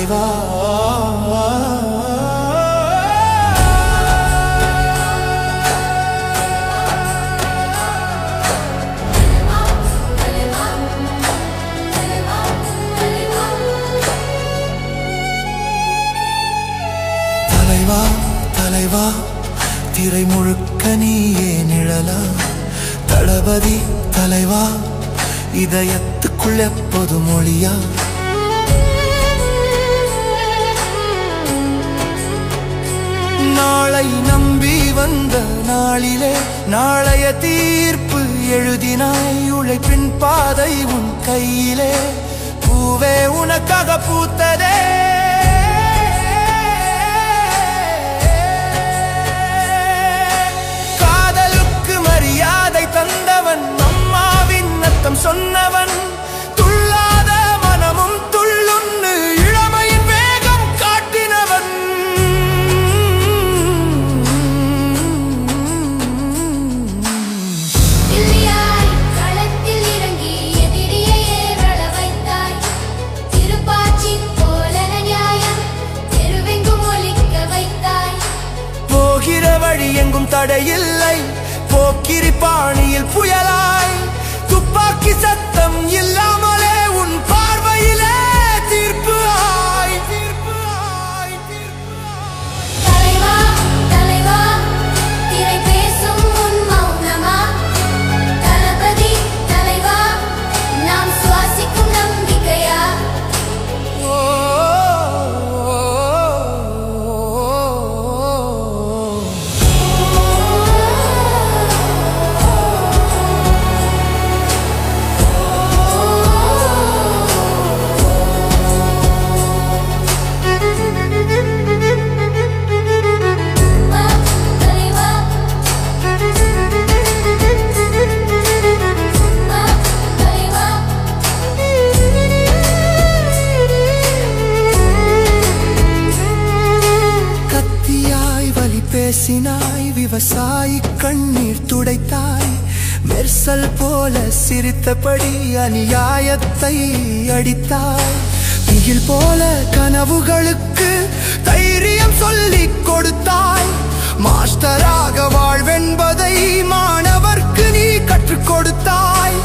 தலைவா தலைவா தலைவா திரை முழுக்க நீயே நிழலா தளபதி தலைவா இதயத்துக்குள் எப்போது மொழியா நாளை நம்பி வந்த நாளிலே நாளைய தீர்ப்பு எழுதினாய் உழைப்பின் பாதை உன் கையிலே பூவே உனக்காக பூத்ததே காதலுக்கு மரியாதை தந்தவன் அம்மாவின் அர்த்தம் சொன்னவன் துள்ளாத மனமும் துள்ளுன்னு இளமையின் வேகம் காட்டினவன் களத்தில் இறங்கி எதிரியை ஏறள வைத்தாய் திருப்பாச்சி போல நியாயம் தெருவெங்கும் ஒலிக்க வைத்தாய் போகிற வழி எங்கும் தடையில்லை போக்கிரி பாணியில் புயலாய் துப்பாக்கி சத்தம் இல்லாமலே உன் பார்வையிலே தீர்ப்பு ஆய் தீர்ப்பு ஆய் தீர்ப்பு தலைவா தலைவா திரை பேசும் உன் மௌனமா தளபதி தலைவா நாம் சுவாசிக்கும் நம்பிக்கையா பேசினாய் விவசாயி கண்ணீர் துடைத்தாய் மெர்சல் போல சிரித்தபடி அநியாயத்தை அடித்தாய் திகில் போல கனவுகளுக்கு தைரியம் சொல்லிக் கொடுத்தாய் மாஸ்டராக வாழ்வென்பதை மாணவர்க்கு நீ கற்றுக் கொடுத்தாய்